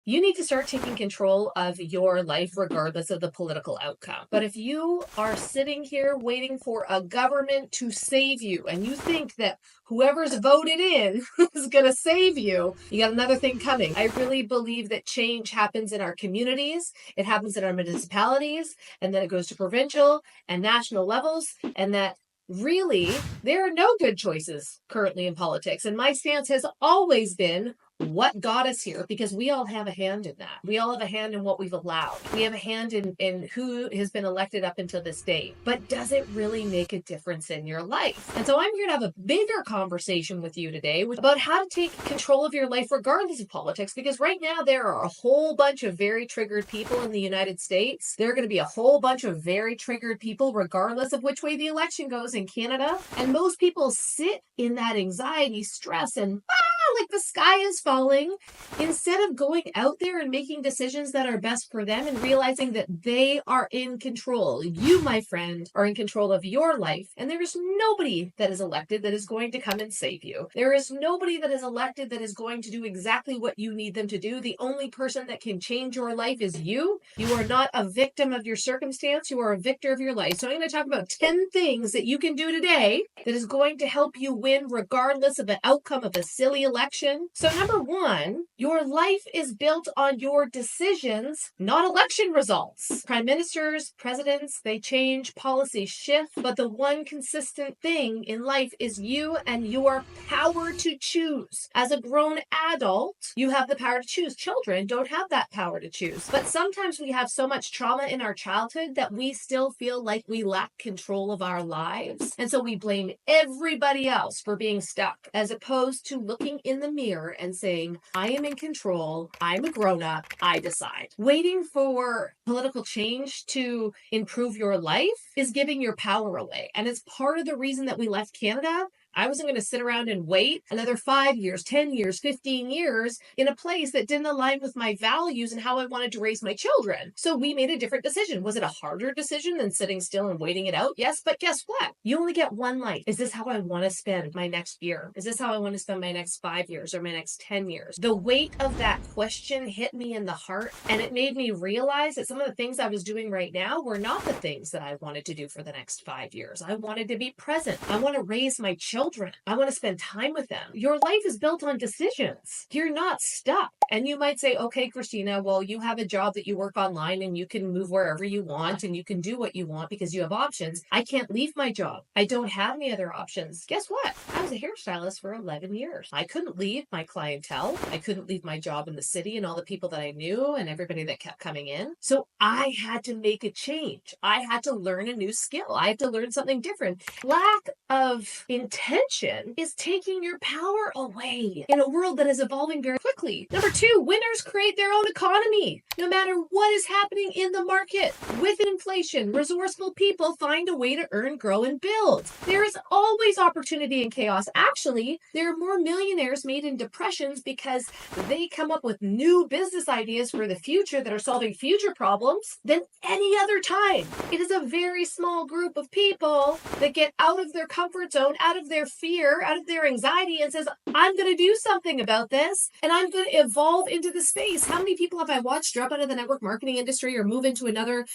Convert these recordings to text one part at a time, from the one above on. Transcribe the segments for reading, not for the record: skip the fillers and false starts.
You need to start taking control of your life regardless of the political outcome. But if you are sitting here waiting for a government to save you and you think that whoever's voted in is going to save you, you got another thing coming. I really believe that change happens in our communities, it happens in our municipalities, and then it goes to provincial and national levels, and that really there are no good choices currently in politics. And my stance has always been what got us here, because we all have a hand in that. We all have a hand in what we've allowed. We have a hand in who has been elected up until this date. But does it really make a difference in your life? And so I'm here to have a bigger conversation with you today about how to take control of your life regardless of politics, because right now there are a whole bunch of very triggered people in the United States. There are going to be a whole bunch of very triggered people regardless of which way the election goes in Canada. And most people sit in that anxiety, stress, and like the sky is falling, instead of going out there and making decisions that are best for them and realizing that they are in control. You, my friend, are in control of your life, and there is nobody that is elected that is going to come and save you. There is nobody that is elected that is going to do exactly what you need them to do. The only person that can change your life is you. You are not a victim of your circumstance. You are a victor of your life. So I'm going to talk about 10 things that you can do today that is going to help you win regardless of the outcome of a silly election. So number one, your life is built on your decisions, not election results. Prime ministers, presidents, they change, policies shift, but the one consistent thing in life is you and your power to choose. As a grown adult, you have the power to choose. Children don't have that power to choose. But sometimes we have so much trauma in our childhood that we still feel like we lack control of our lives. And so we blame everybody else for being stuck, as opposed to looking in the mirror and saying, I am in control, I'm a grown-up, I decide. Waiting for political change to improve your life is giving your power away. And it's part of the reason that we left Canada. I wasn't going to sit around and wait another 5 years, 10 years, 15 years in a place that didn't align with my values and how I wanted to raise my children. So we made a different decision. Was it a harder decision than sitting still and waiting it out? Yes, but guess what? You only get one life. Is this how I want to spend my next year? Is this how I want to spend my next 5 years or my next 10 years? The weight of that question hit me in the heart, and it made me realize that some of the things I was doing right now were not the things that I wanted to do for the next 5 years. I wanted to be present. I want to raise my children. I want to spend time with them. Your life is built on decisions. You're not stuck. And you might say, okay, Christina, well, you have a job that you work online and you can move wherever you want and you can do what you want because you have options. I can't leave my job. I don't have any other options. Guess what? I was a hairstylist for 11 years. I couldn't leave my clientele. I couldn't leave my job in the city and all the people that I knew and everybody that kept coming in. So I had to make a change. I had to learn a new skill. I had to learn something different. Lack of intention is taking your power away in a world that is evolving very quickly. Number two, winners create their own economy. No matter what is happening in the market, with inflation, resourceful people find a way to earn, grow, and build. There is always opportunity in chaos. Actually, there are more millionaires made in depressions because they come up with new business ideas for the future that are solving future problems than any other time. It is a very small group of people that get out of their comfort zone, out of their fear, out of their anxiety, and says, I'm going to do something about this, and I'm going to evolve into the space. How many people have I watched drop out of the network marketing industry or move into another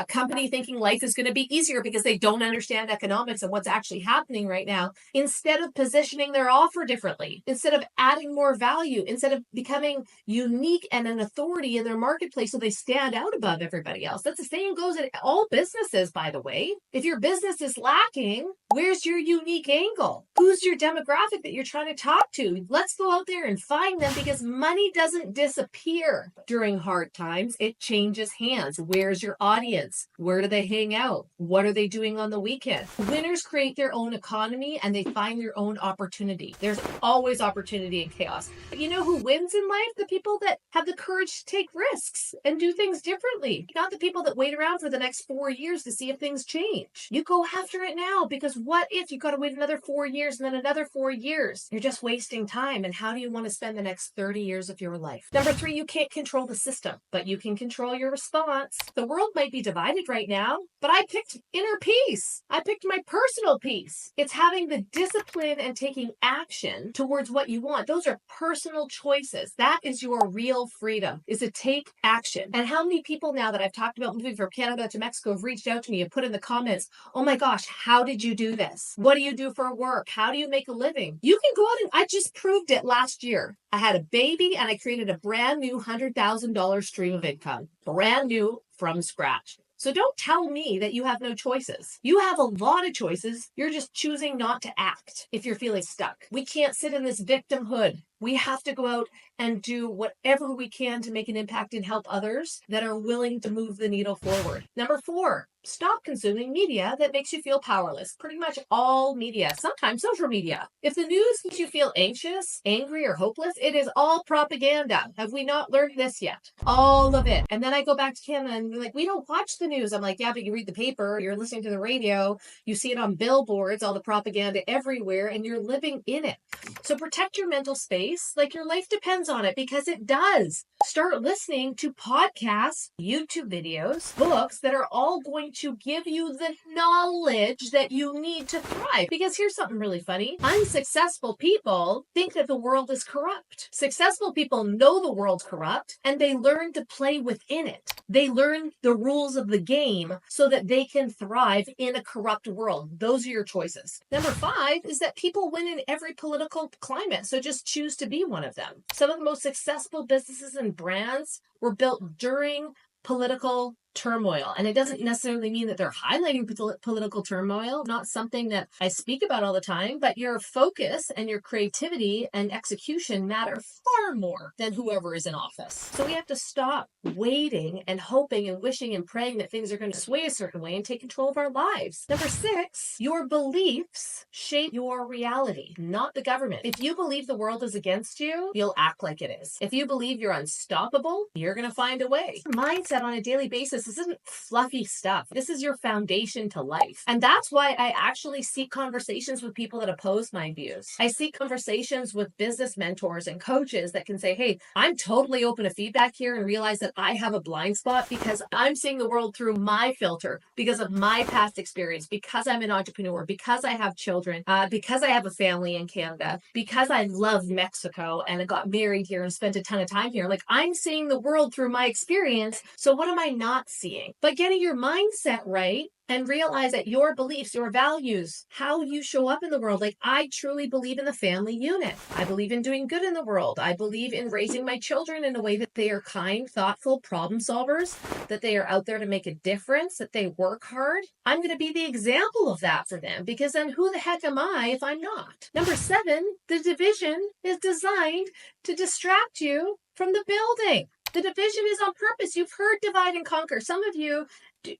company thinking life is going to be easier because they don't understand economics and what's actually happening right now, instead of positioning their offer differently, instead of adding more value, instead of becoming unique and an authority in their marketplace so they stand out above everybody else. That's the same goes in all businesses, by the way. If your business is lacking, where's your unique angle? Who's your demographic that you're trying to talk to? Let's go out there and find them, because money doesn't disappear during hard times. It changes hands. Where's your audience? Where do they hang out? What are they doing on the weekend? Winners create their own economy and they find their own opportunity. There's always opportunity in chaos. But you know who wins in life? The people that have the courage to take risks and do things differently. Not the people that wait around for the next 4 years to see if things change. You go after it now, because what if you got to wait another 4 years and then another 4 years. You're just wasting time. And how do you want to spend the next 30 years of your life? Number 3, you can't control the system, but you can control your response. The world might be divided right now, but I picked inner peace. I picked my personal peace. It's having the discipline and taking action towards what you want. Those are personal choices. That is your real freedom, is to take action. And how many people now that I've talked about moving from Canada to Mexico have reached out to me and put in the comments, oh my gosh, how did you do this? What do you do for work? How do you make a living? You can go out and I just proved it last year. I had a baby and I created a brand new $100,000 stream of income, brand new from scratch. So don't tell me that you have no choices. You have a lot of choices. You're just choosing not to act if you're feeling stuck. We can't sit in this victimhood. We have to go out and do whatever we can to make an impact and help others that are willing to move the needle forward. Number 4, stop consuming media that makes you feel powerless. Pretty much all media, sometimes social media. If the news makes you feel anxious, angry, or hopeless, it is all propaganda. Have we not learned this yet? All of it. And then I go back to Canada and be like, we don't watch the news. I'm like, yeah, but you read the paper, you're listening to the radio, you see it on billboards, all the propaganda everywhere, and you're living in it. So protect your mental space like your life depends on it, because it does. Start listening to podcasts, YouTube videos, books that are all going to give you the knowledge that you need to thrive. Because here's something really funny. Unsuccessful people think that the world is corrupt. Successful people know the world's corrupt and they learn to play within it. They learn the rules of the game so that they can thrive in a corrupt world. Those are your choices. Number 5 is that people win in every political climate. So just choose to be one of them. Some of the most successful businesses and brands were built during political turmoil. And it doesn't necessarily mean that they're highlighting political turmoil, not something that I speak about all the time, but your focus and your creativity and execution matter far more than whoever is in office. So we have to stop waiting and hoping and wishing and praying that things are going to sway a certain way and take control of our lives. Number 6, your beliefs shape your reality, not the government. If you believe the world is against you, you'll act like it is. If you believe you're unstoppable, you're going to find a way. Mindset on a daily basis, this isn't fluffy stuff. This is your foundation to life. And that's why I actually seek conversations with people that oppose my views. I seek conversations with business mentors and coaches that can say, hey, I'm totally open to feedback here and realize that I have a blind spot because I'm seeing the world through my filter, because of my past experience, because I'm an entrepreneur, because I have children, because I have a family in Canada, because I love Mexico and I got married here and spent a ton of time here. Like, I'm seeing the world through my experience. So what am I not seeing? But getting your mindset right and realize that your beliefs, your values, how you show up in the world. Like, I truly believe in the family unit. I believe in doing good in the world. I believe in raising my children in a way that they are kind, thoughtful problem solvers, that they are out there to make a difference, that they work hard. I'm going to be the example of that for them, because then who the heck am I if I'm not? Number 7, the division is designed to distract you from the building. The division is on purpose. You've heard divide and conquer. Some of you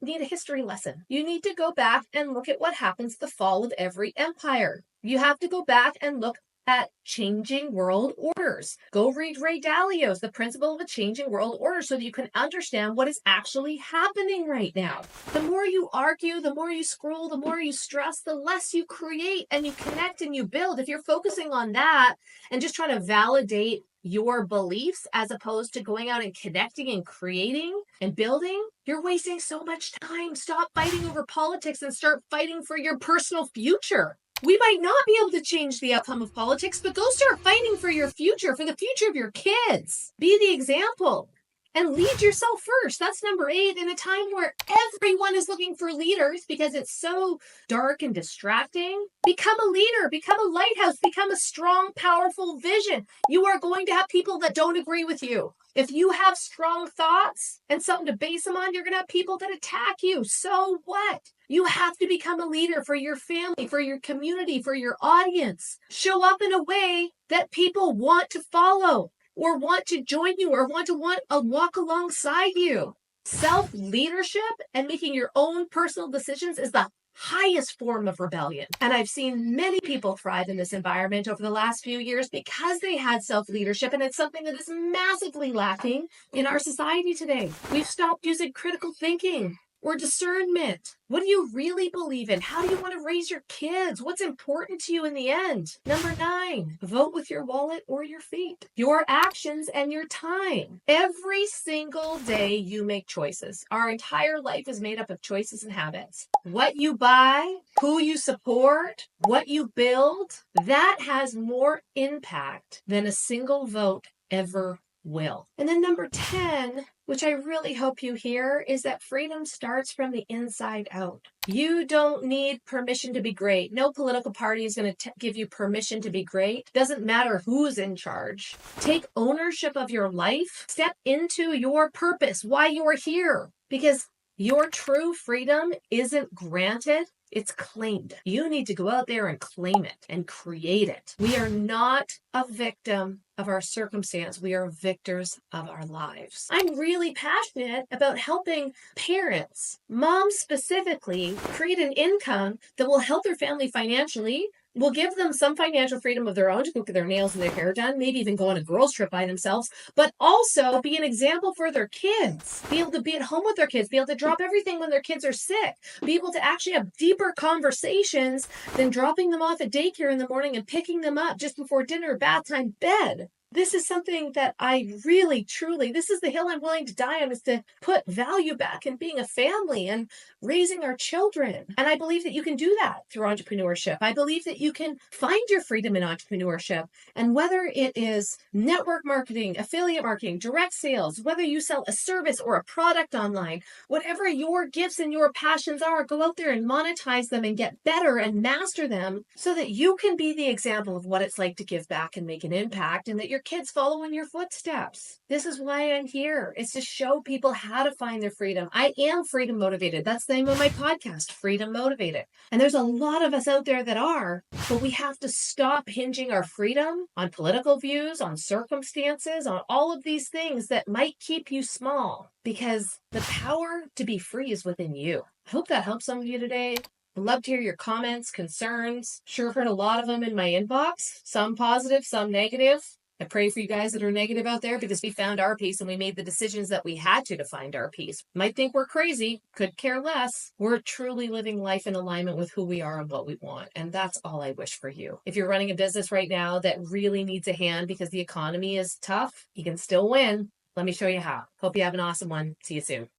need a history lesson. You need to go back and look at what happens the fall of every empire. You have to go back and look at changing world orders. Go read Ray Dalio's The Principle of a Changing World Order so that you can understand what is actually happening right now. The more you argue, the more you scroll, the more you stress, the less you create and you connect and you build. If you're focusing on that and just trying to validate your beliefs as opposed to going out and connecting and creating and building, you're wasting so much time. Stop fighting over politics and start fighting for your personal future. We might not be able to change the outcome of politics, but go start fighting for your future, for the future of your kids. Be the example and lead yourself first. That's number 8. In a time where everyone is looking for leaders because it's so dark and distracting, become a leader, become a lighthouse, become a strong, powerful vision. You are going to have people that don't agree with you. If you have strong thoughts and something to base them on, you're going to have people that attack you. So what? You have to become a leader for your family, for your community, for your audience. Show up in a way that people want to follow or want to join you or want to walk alongside you. Self-leadership and making your own personal decisions is the highest form of rebellion. And I've seen many people thrive in this environment over the last few years because they had self-leadership, and it's something that is massively lacking in our society today. We've stopped using critical thinking. or discernment? What do you really believe in? How do you want to raise your kids? What's important to you in the end? Number 9, vote with your wallet or your feet, your actions and your time. Every single day you make choices. Our entire life is made up of choices and habits. What you buy, who you support, what you build, that has more impact than a single vote ever will. And then number 10, which I really hope you hear, is that freedom starts from the inside out. You don't need permission to be great. No political party is going to give you permission to be great. Doesn't matter who's in charge. Take ownership of your life. Step into your purpose, why you're here. Because your true freedom isn't granted, it's claimed. You need to go out there and claim it and create it. We are not a victim of our circumstance. We are victors of our lives. I'm really passionate about helping parents, moms specifically, create an income that will help their family financially, will give them some financial freedom of their own to go get their nails and their hair done, maybe even go on a girls' trip by themselves, but also be an example for their kids, be able to be at home with their kids, be able to drop everything when their kids are sick, be able to actually have deeper conversations than dropping them off at daycare in the morning and picking them up just before dinner, bath time, bed. This is something that I really, truly, this is the hill I'm willing to die on, is to put value back in being a family and raising our children. And I believe that you can do that through entrepreneurship. I believe that you can find your freedom in entrepreneurship. And whether it is network marketing, affiliate marketing, direct sales, whether you sell a service or a product online, whatever your gifts and your passions are, go out there and monetize them and get better and master them so that you can be the example of what it's like to give back and make an impact, and that your kids follow in your footsteps. This is why I'm here. It's to show people how to find their freedom. I am freedom motivated. That's the name of my podcast, Freedom Motivated. And there's a lot of us out there that are, but we have to stop hinging our freedom on political views, on circumstances, on all of these things that might keep you small, because the power to be free is within you. I hope that helps some of you today. I'd love to hear your comments, concerns. Sure heard a lot of them in my inbox, some positive, some negative. I pray for you guys that are negative out there, because we found our peace and we made the decisions that we had to find our peace. Might think we're crazy, could care less. We're truly living life in alignment with who we are and what we want. And that's all I wish for you. If you're running a business right now that really needs a hand because the economy is tough, you can still win. Let me show you how. Hope you have an awesome one. See you soon.